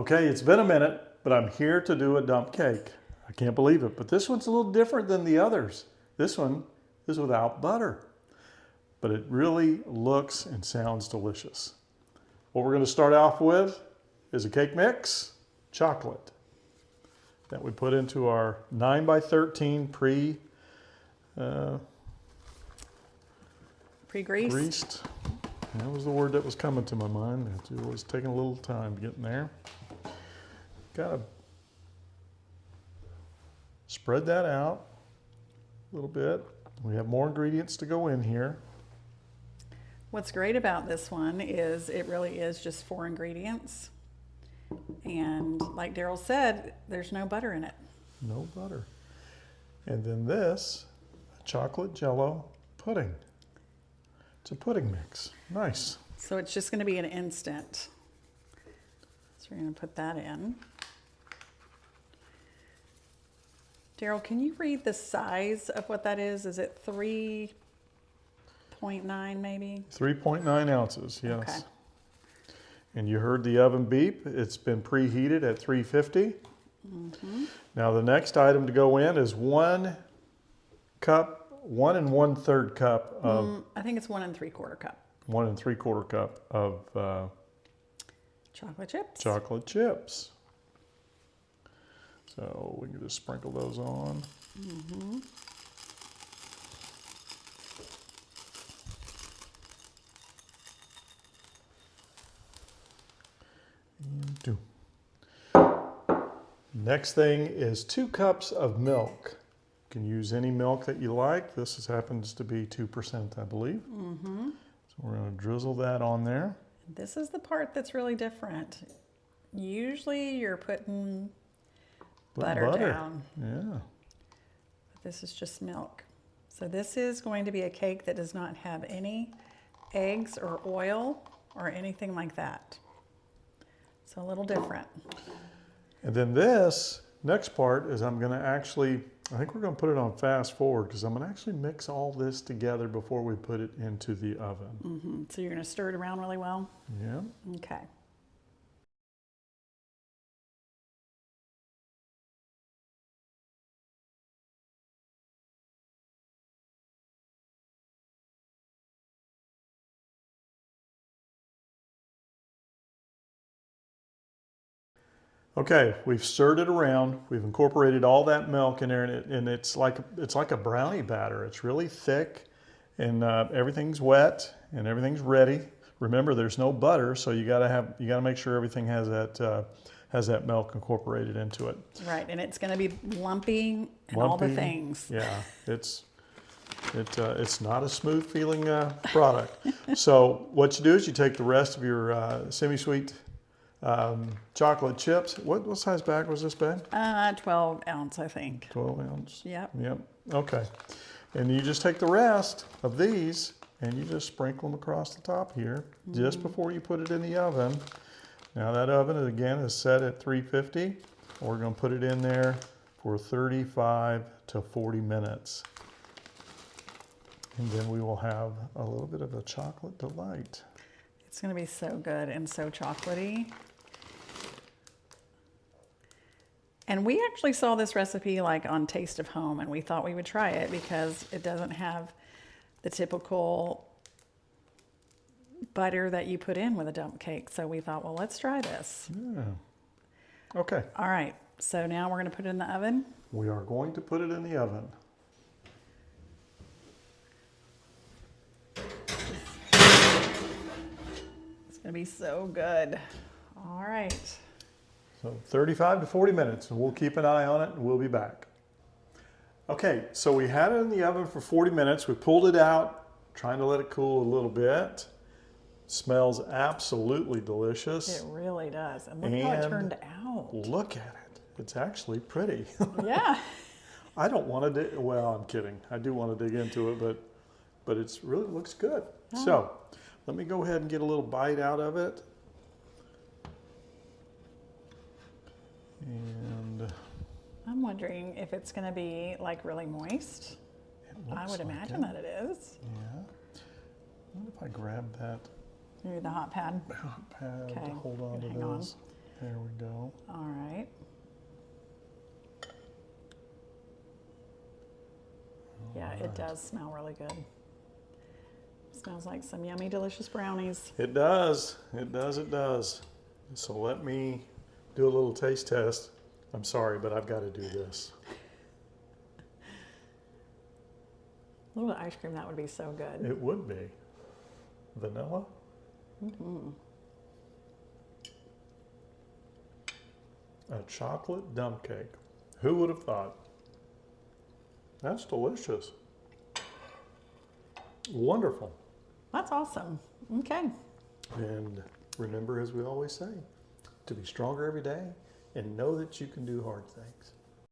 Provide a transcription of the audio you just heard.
Okay, it's been a minute, but I'm here to do a dump cake. I can't believe it, but this one's a little different than the others. This one is without butter, but it really looks and sounds delicious. What we're going to start off with is a cake mix, chocolate, that we put into our 9x13 pre-greased. That was the word that was coming to my mind. It was taking a little time getting there. Gotta spread that out a little bit. We have more ingredients to go in here. What's great about this one is it really is just 4 ingredients. And like Daryl said, there's no butter in it. No butter. And then this, chocolate jello pudding. It's a pudding mix. Nice. So it's just going to be an instant. So we're going to put that in. Daryl, can you read the size of what that is? Is it 3.9 maybe? 3.9 ounces, yes. Okay. And you heard the oven beep. It's been preheated at 350. Mm-hmm. Now the next item to go in is 1 cup, 1 1/3 cup of... I think it's 1 3/4 cup. 1 3/4 cup of chocolate chips. Chocolate chips. So we can just sprinkle those on. Mm-hmm. And 2. Next thing is 2 cups of milk. You can use any milk that you like. This happens to be 2%, I believe. Mm-hmm. So we're going to drizzle that on there. This is the part that's really different. Usually you're putting butter down. Yeah. But this is just milk. So this is going to be a cake that does not have any eggs or oil or anything like that. So a little different. And then this next part is I'm going to actually, I think we're going to put it on fast forward because I'm going to actually mix all this together before we put it into the oven. Mm-hmm. So you're going to stir it around really well? Yeah. Okay. Okay, we've stirred it around. We've incorporated all that milk in there, and it's like a brownie batter. It's really thick, and everything's wet and everything's ready. Remember, there's no butter, so you gotta make sure everything has that milk incorporated into it. Right, and it's going to be lumpy and all the things. Yeah, it's not a smooth feeling product. So what you do is you take the rest of your semi-sweet chocolate chips. What size bag was this bag? 12 ounce, I think. 12 ounce? Yep. Yep. Okay. And you just take the rest of these and you just sprinkle them across the top here just before you put it in the oven. Now that oven, again, is set at 350. We're going to put it in there for 35 to 40 minutes. And then we will have a little bit of a chocolate delight. It's going to be so good and so chocolatey. And we actually saw this recipe like on Taste of Home, and we thought we would try it because it doesn't have the typical butter that you put in with a dump cake. So we thought, well, let's try this. Yeah. Okay. All right. So now we're going to put it in the oven. We are going to put it in the oven. It's going to be so good. All right. So 35 to 40 minutes, and we'll keep an eye on it, and we'll be back. Okay, so we had it in the oven for 40 minutes. We pulled it out, trying to let it cool a little bit. Smells absolutely delicious. It really does. And look how it turned out. Look at it. It's actually pretty. Yeah. I don't want to dig, well, I'm kidding. I do want to dig into it, but it's really looks good. Oh. So let me go ahead and get a little bite out of it. And I'm wondering if it's going to be like really moist. I would imagine that it is. Yeah. What if I grab that Maybe the hot pad. hot pad Okay. to hold on to Hang on. this? There we go. Yeah, it does smell really good. Smells like some yummy, delicious brownies. It does. It does. It does. So let me do a little taste test. I'm sorry, but I've got to do this. A little bit of ice cream, that would be so good. It would be. Vanilla. A chocolate dump cake. Who would have thought? That's delicious. Wonderful. That's awesome. Okay. And remember, as we always say, to be stronger every day and know that you can do hard things.